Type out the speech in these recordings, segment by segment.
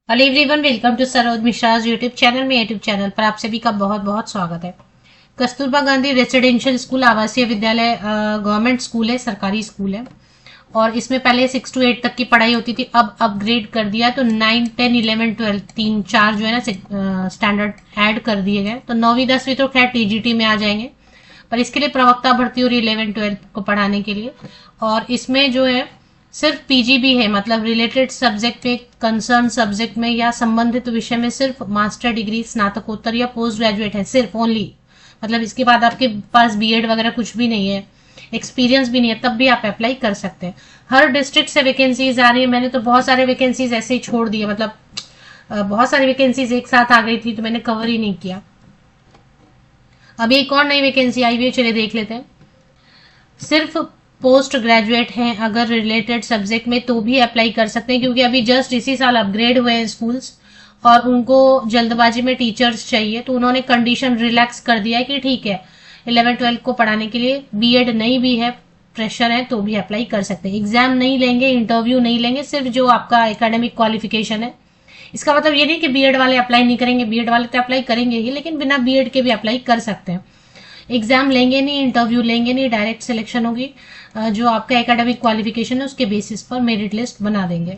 Hello everyone, welcome to Saroj Mishra YouTube channel में। YouTube channel पर आप सभी का बहुत बहुत स्वागत है। कस्तूरबा गांधी रेसिडेंशियल स्कूल आवासीय विद्यालय गवर्नमेंट स्कूल है, सरकारी स्कूल है। और इसमें पहले 6 to 8 तक की पढ़ाई होती थी, अब अपग्रेड कर दिया तो 9, 10, 11, 12 तीन चार जो है ना स्टैंडर्ड ऐड कर दिए गए। तो 9वीं 10वीं तो खैर टीजीटी में आ जाएंगे, पर इसके लिए प्रवक्ता भर्ती हो रही 11, 12 को पढ़ाने के लिए। और इसमें जो है सिर्फ पीजीबी है, मतलब रिलेटेड सब्जेक्ट में, कंसर्न सब्जेक्ट में या संबंधित विषय में सिर्फ मास्टर डिग्री, स्नातकोत्तर या पोस्ट ग्रेजुएट है, सिर्फ ओनली। मतलब इसके बाद आपके पास बीएड वगैरह कुछ भी नहीं है, एक्सपीरियंस भी नहीं है, तब भी आप अप्लाई कर सकते हैं। हर डिस्ट्रिक्ट से वैकेंसीज आ रही है। मैंने तो बहुत सारे वैकेंसीज ऐसे ही छोड़ दिए, मतलब बहुत सारी वैकेंसीज एक साथ आ गई थी तो मैंने कवर ही नहीं किया। अभी एक और नई वैकेंसी आई हुई है, चलिए देख लेते हैं। सिर्फ पोस्ट ग्रेजुएट हैं अगर रिलेटेड सब्जेक्ट में तो भी अप्लाई कर सकते हैं, क्योंकि अभी जस्ट इसी साल अपग्रेड हुए हैं स्कूल्स और उनको जल्दबाजी में टीचर्स चाहिए, तो उन्होंने कंडीशन रिलैक्स कर दिया है कि ठीक है 11, 12 को पढ़ाने के लिए बीएड नहीं भी है, प्रेशर है, तो भी अप्लाई कर सकते हैं। एग्जाम नहीं लेंगे, इंटरव्यू नहीं लेंगे, सिर्फ जो आपका एकेडमिक क्वालिफिकेशन है। इसका मतलब ये नहीं कि बीएड वाले अप्लाई नहीं करेंगे, बीएड वाले तो अप्लाई करेंगे ही, लेकिन बिना बीएड के भी अप्लाई कर सकते हैं। एग्जाम लेंगे नहीं, इंटरव्यू लेंगे नहीं, डायरेक्ट सिलेक्शन होगी। जो आपका एकेडमिक क्वालिफिकेशन है उसके बेसिस पर मेरिट लिस्ट बना देंगे।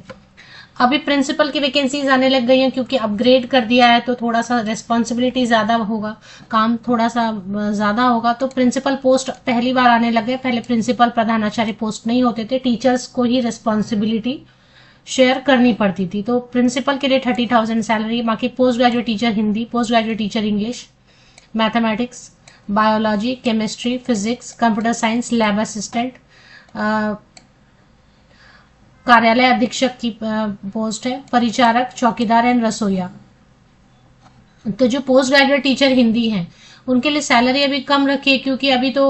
अभी प्रिंसिपल की वैकेंसीज आने लग गई हैं, क्योंकि अपग्रेड कर दिया है तो थोड़ा सा रेस्पॉन्सिबिलिटी ज्यादा होगा, काम थोड़ा सा ज्यादा होगा। तो प्रिंसिपल पोस्ट पहली बार आने लग गए। पहले प्रिंसिपल प्रधानाचार्य पोस्ट नहीं होते थे, टीचर्स को ही रेस्पॉन्सिबिलिटी शेयर करनी पड़ती थी। तो प्रिंसिपल के लिए 30,000 सैलरी, बाकी post graduate teacher Hindi, post graduate teacher English, mathematics, biology, chemistry, physics, computer science, lab assistant, कार्यालय अधीक्षक की पोस्ट है, परिचारक, चौकीदार एंड रसोईया। तो जो पोस्ट ग्रेजुएट टीचर हिंदी हैं उनके लिए सैलरी अभी कम रखी है, क्योंकि अभी तो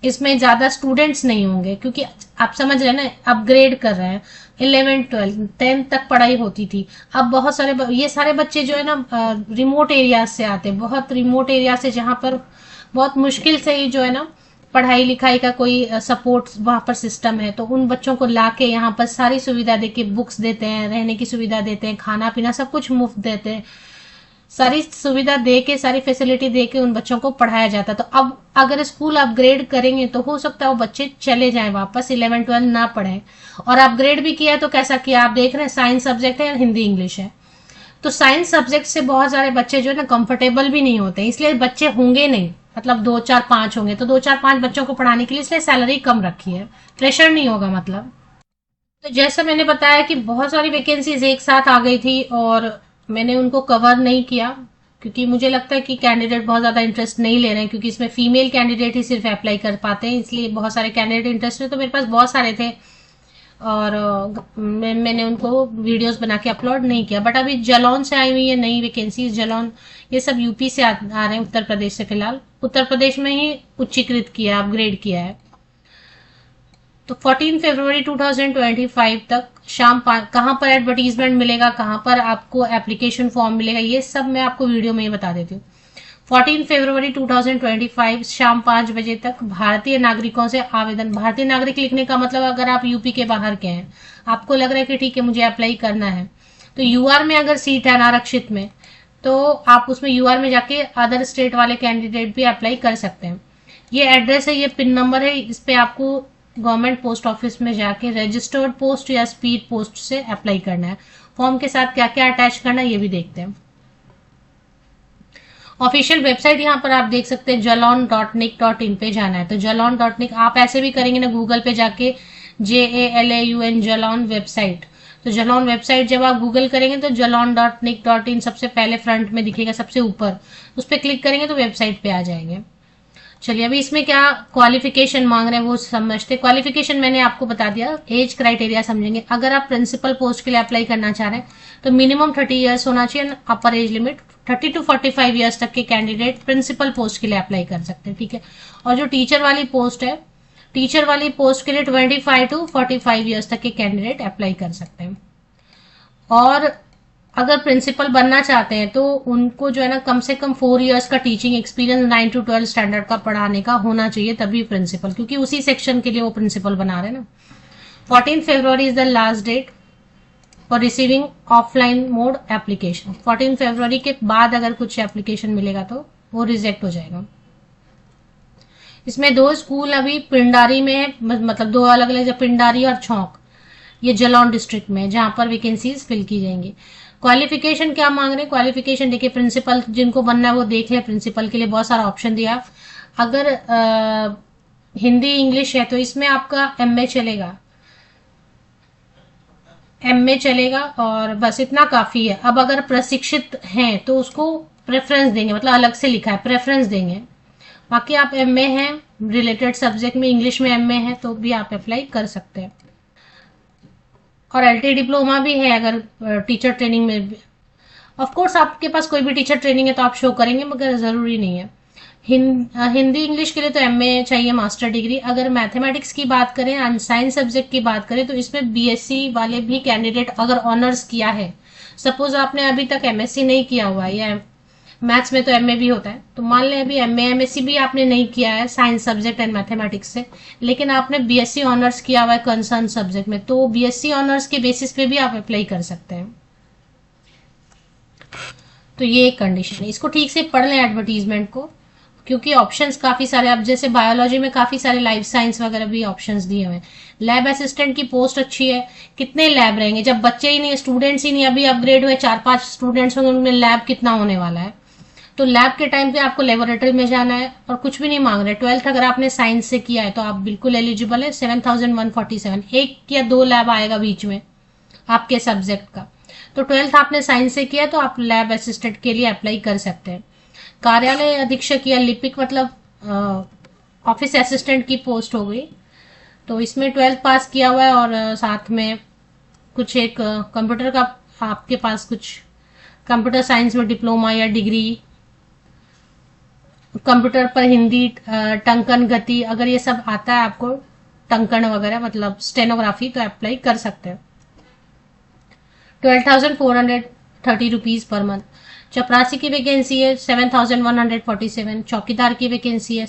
इसमें ज्यादा स्टूडेंट्स नहीं होंगे, क्योंकि आप समझ रहे हैं ना, अपग्रेड कर रहे हैं। 11, 12, 10 तक पढ़ाई होती थी, अब बहुत सारे ये सारे बच्चे जो है ना रिमोट एरिया से आते हैं, बहुत रिमोट एरिया से, जहां पर बहुत मुश्किल से ही जो है ना पढ़ाई लिखाई का कोई सपोर्ट वहां पर सिस्टम है। तो उन बच्चों को लाके यहाँ पर सारी सुविधा देके, बुक्स देते हैं, रहने की सुविधा देते हैं, खाना पीना सब कुछ मुफ्त देते हैं, सारी सुविधा दे के, सारी फैसिलिटी दे के उन बच्चों को पढ़ाया जाता। तो अब अगर स्कूल अपग्रेड करेंगे तो हो सकता है वो बच्चे चले जाएं वापस, 11, 12 ना पढ़ें। और अपग्रेड भी किया है तो कैसा किया, आप देख रहे हैं साइंस सब्जेक्ट है, हिंदी इंग्लिश है। तो साइंस सब्जेक्ट से बहुत सारे बच्चे जो है ना कंफर्टेबल भी नहीं होते, इसलिए बच्चे होंगे नहीं, मतलब 2, 4, 5 होंगे, तो 2, 4, 5 बच्चों को पढ़ाने के लिए इसलिए सैलरी कम रखी है, प्रेशर नहीं होगा मतलब। तो जैसा मैंने बताया कि बहुत सारी वैकेंसीज एक साथ आ गई थी और मैंने उनको कवर नहीं किया, क्योंकि मुझे लगता है कि कैंडिडेट बहुत ज्यादा इंटरेस्ट नहीं ले रहे हैं, क्योंकि इसमें फीमेल कैंडिडेट ही सिर्फ अप्लाई कर पाते हैं, इसलिए बहुत सारे कैंडिडेट इंटरेस्ट है। तो मेरे पास बहुत सारे थे और मैंने उनको वीडियोस बना के अपलोड नहीं किया। बट अभी जालौन से आई हुई है नई वैकेंसीज, जालौन ये सब यूपी से आ रहे हैं, उत्तर प्रदेश से। फिलहाल उत्तर प्रदेश में ही उच्चीकृत किया, अपग्रेड किया है। तो 14 फरवरी 2025 तक शाम कहां पर एडवर्टीजमेंट मिलेगा, कहां पर आपको एप्लीकेशन फॉर्म मिलेगा, ये सब मैं आपको वीडियो में ही बता देती हूँ। 14 फरवरी 2025 शाम 5 बजे तक भारतीय नागरिकों से आवेदन। भारतीय नागरिक लिखने का मतलब अगर आप यूपी के बाहर के हैं, आपको लग रहा है कि ठीक है मुझे अप्लाई करना है, तो यूआर में अगर सीट है अनारक्षित में, तो आप उसमें यूआर में जाके अदर स्टेट वाले कैंडिडेट भी अप्लाई कर सकते हैं। ये एड्रेस है, ये पिन नंबर है, इस पे आपको गवर्नमेंट पोस्ट ऑफिस में जाके रजिस्टर्ड पोस्ट या स्पीड पोस्ट से अप्लाई करना है। फॉर्म के साथ क्या क्या अटैच करना है ये भी देखते हैं। ऑफिशियल वेबसाइट यहाँ पर आप देख सकते हैं, jalon.nic.in पे जाना है। तो jalon.nic आप ऐसे भी करेंगे ना गूगल पे जाके, JALAUN जालौन वेबसाइट। तो जालौन वेबसाइट जब आप गूगल करेंगे तो jalon.nic.in सबसे पहले फ्रंट में दिखेगा, सबसे ऊपर, उस पर क्लिक करेंगे तो वेबसाइट पे आ जाएंगे। चलिए अभी इसमें क्या क्वालिफिकेशन मांग रहे हैं वो समझते। क्वालिफिकेशन मैंने आपको बता दिया, एज क्राइटेरिया समझेंगे। अगर आप प्रिंसिपल पोस्ट के लिए अप्लाई करना चाह रहे हैं तो मिनिमम 30 ईयर्स होना चाहिए, अपर एज लिमिट 30 to 45 ईयर्स तक के कैंडिडेट प्रिंसिपल पोस्ट के लिए अप्लाई कर सकते हैं, ठीक है। और जो टीचर वाली पोस्ट है, टीचर वाली पोस्ट के लिए 25 to 45 ईयर्स तक के कैंडिडेट अप्लाई कर सकते हैं। और अगर प्रिंसिपल बनना चाहते हैं तो उनको जो है ना कम से कम 4 इयर्स का टीचिंग एक्सपीरियंस 9 to 12 स्टैंडर्ड का पढ़ाने का होना चाहिए, तभी प्रिंसिपल, क्योंकि उसी सेक्शन के लिए वो प्रिंसिपल बना रहे हैं ना। 14 फरवरी इज द लास्ट डेट। और रिसीविंग ऑफलाइन मोड एप्लीकेशन। 14 फरवरी के बाद अगर कुछ एप्लीकेशन मिलेगा तो वो रिजेक्ट हो जाएगा। इसमें 2 स्कूल अभी पिंडारी में है, मतलब 2 अलग अलग, पिंडारी और छौंक, ये जालौन डिस्ट्रिक्ट में, जहां पर वैकेंसीज फिल की जाएंगी। क्वालिफिकेशन क्या मांग रहे हैं? क्वालिफिकेशन देखिए, प्रिंसिपल जिनको बनना है वो देख ले, प्रिंसिपल के लिए बहुत सारा ऑप्शन दिया। अगर हिंदी इंग्लिश है तो इसमें आपका एमए चलेगा, एमए चलेगा, और बस इतना काफी है। अब अगर प्रशिक्षित हैं तो उसको प्रेफरेंस देंगे, मतलब अलग से लिखा है प्रेफरेंस देंगे। बाकी आप एमए हैं रिलेटेड सब्जेक्ट में, इंग्लिश में एमए है तो भी आप अप्लाई कर सकते हैं। और एलटी डिप्लोमा भी है अगर टीचर ट्रेनिंग में भी। ऑफ कोर्स आपके पास कोई भी टीचर ट्रेनिंग है तो आप शो करेंगे, मगर जरूरी नहीं है। हिंदी इंग्लिश के लिए तो एमए चाहिए, मास्टर डिग्री। अगर मैथमेटिक्स की बात करें, साइंस सब्जेक्ट की बात करें, तो इसमें बीएससी वाले भी कैंडिडेट अगर ऑनर्स किया है, सपोज आपने अभी तक एमएससी नहीं किया हुआ है, या मैथ्स में तो एमए भी होता है, तो मान लें अभी एमए एमएससी भी आपने नहीं किया है साइंस सब्जेक्ट एंड मैथमेटिक्स से, लेकिन आपने बीएससी ऑनर्स किया हुआ है कंसर्न सब्जेक्ट में, तो बीएससी ऑनर्स के बेसिस पे भी आप अप्लाई कर सकते हैं। तो ये एक कंडीशन है। इसको ठीक से पढ़ लें एडवर्टीजमेंट को, क्योंकि ऑप्शंस काफी सारे, अब जैसे बायोलॉजी में काफी सारे लाइफ साइंस वगैरह भी ऑप्शंस दिए हुए हैं। लैब असिस्टेंट की पोस्ट अच्छी है, कितने लैब रहेंगे जब बच्चे ही नहीं, स्टूडेंट्स ही नहीं, अभी अपग्रेड हुए 4-5 स्टूडेंट्स होंगे, उनमें लैब कितना होने वाला है। तो लैब के टाइम पे आपको लेबोरेटरी में जाना है, और कुछ भी नहीं मांग रहे। 12th अगर आपने साइंस से किया है तो आप बिल्कुल एलिजिबल है। 7147, 1 या 2 लैब आएगा बीच में आपके सब्जेक्ट का। तो 12th आपने साइंस से किया तो आप लैब असिस्टेंट के लिए अप्लाई कर सकते हैं। कार्यालय अधीक्षक या लिपिक, मतलब ऑफिस असिस्टेंट की पोस्ट हो गई, तो इसमें 12th पास किया हुआ है, और साथ में कुछ एक कंप्यूटर का आपके पास कुछ कंप्यूटर साइंस में डिप्लोमा या डिग्री, कंप्यूटर पर हिंदी, टंकन गति, अगर ये सब आता है आपको, टंकन वगैरह मतलब स्टेनोग्राफी, तो अप्लाई कर सकते हैं। 12,430 रुपीज पर मंथ। चपरासी की वैकेंसी है 7,147। चौकीदार की वैकेंसी है,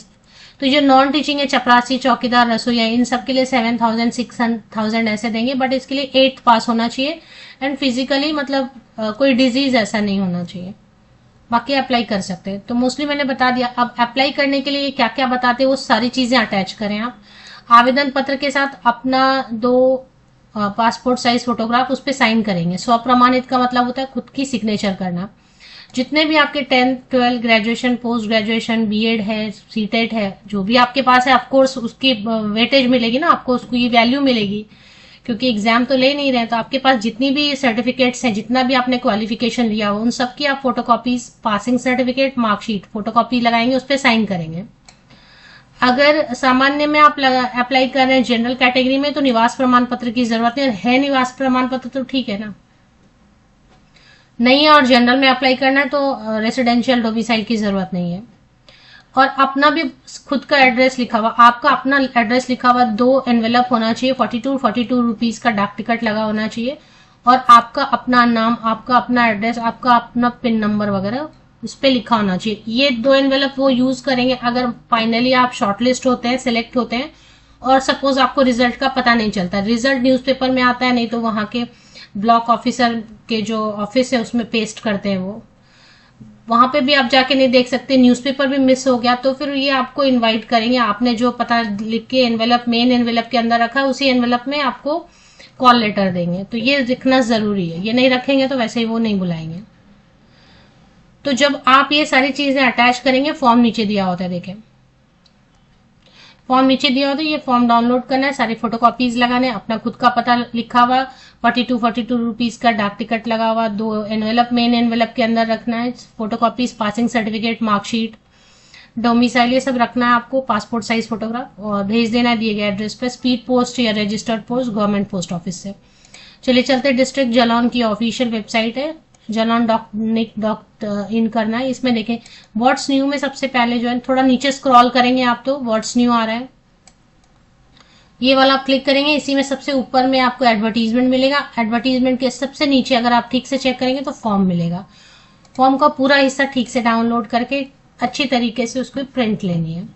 तो जो नॉन टीचिंग है, चपरासी, चौकीदार, रसोईया, इन सब के लिए 7,000 6,000 ऐसे देंगे, बट इसके लिए 8th पास होना चाहिए, एंड फिजिकली मतलब कोई डिजीज ऐसा नहीं होना चाहिए। बाकी अप्लाई कर सकते हैं। तो मोस्टली मैंने बता दिया। अब अप्लाई करने के लिए क्या क्या बताते हैं वो सारी चीजें अटैच करें आप। आवेदन पत्र के साथ अपना 2 पासपोर्ट साइज फोटोग्राफ उस पर साइन करेंगे। स्वप्रमाणित का मतलब होता है खुद की सिग्नेचर करना। जितने भी आपके 10th 12th graduation, post graduation, BEd है, सीटेट है, जो भी आपके पास है, ऑफकोर्स उसकी वेटेज मिलेगी ना आपको, उसकी वैल्यू मिलेगी, क्योंकि एग्जाम तो ले नहीं रहे। तो आपके पास जितनी भी सर्टिफिकेट्स हैं, जितना भी आपने क्वालिफिकेशन लिया हो, उन सब की आप photocopies, passing certificate, marksheet, photocopy लगाएंगे, उस पर साइन करेंगे। अगर सामान्य में आप अप्लाई कर रहे हैं जनरल कैटेगरी में, तो निवास प्रमाण पत्र की जरूरत है निवास प्रमाण पत्र तो ठीक है ना, नहीं है, और जनरल में अप्लाई करना है तो रेसिडेंशियल डोमिसाइल की जरूरत नहीं है। और अपना भी खुद का एड्रेस लिखा हुआ, आपका अपना एड्रेस लिखा हुआ 2 एनवेलप होना चाहिए, 42 रुपीज का डाक टिकट लगा होना चाहिए, और आपका अपना नाम, आपका अपना एड्रेस, आपका अपना पिन नंबर वगैरह उस पर लिखा होना चाहिए। ये 2 एनवेलप वो यूज करेंगे अगर फाइनली आप शॉर्टलिस्ट होते हैं, सिलेक्ट होते हैं, और सपोज आपको रिजल्ट का पता नहीं चलता। रिजल्ट न्यूज़पेपर में आता है, नहीं तो वहां के ब्लॉक ऑफिसर के जो ऑफिस है उसमें पेस्ट करते हैं वो, वहां पे भी आप जाके नहीं देख सकते। न्यूज़पेपर भी मिस हो गया तो फिर ये आपको इनवाइट करेंगे, आपने जो पता लिख के एनवेलप, मेन एनवेलप के अंदर रखा, उसी एनवेलप में आपको कॉल लेटर देंगे। तो ये लिखना जरूरी है, ये नहीं रखेंगे तो वैसे ही वो नहीं बुलाएंगे। तो जब आप ये सारी चीजें अटैच करेंगे, फॉर्म नीचे दिया होता है, देखें फॉर्म नीचे दिया होता है, ये फॉर्म डाउनलोड करना है, सारी फोटोकॉपीज लगाने, अपना खुद का पता लिखा हुआ, 42 रुपीज का डाक टिकट लगा हुआ, 2 एनवेलप, मेन एनवेलप के अंदर रखना है, photocopies, passing certificate, marksheet, domicile, ये सब रखना है आपको, पासपोर्ट साइज फोटोग्राफ, और भेज देना है दिए गए एड्रेस पर, स्पीड पोस्ट या registered post, government post office से। चलिए चलते, डिस्ट्रिक्ट जालौन की ऑफिशियल वेबसाइट है, jalon.nic.in करना है। इसमें देखें व्हाट्स न्यू में सबसे पहले जो है, थोड़ा नीचे स्क्रॉल करेंगे आप तो व्हाट्स न्यू आ रहा है, ये वाला आप क्लिक करेंगे। इसी में सबसे ऊपर में आपको एडवर्टीजमेंट मिलेगा, एडवर्टीजमेंट के सबसे नीचे अगर आप ठीक से चेक करेंगे तो फॉर्म मिलेगा। फॉर्म का पूरा हिस्सा ठीक से डाउनलोड करके अच्छी तरीके से उसको प्रिंट लेनी है।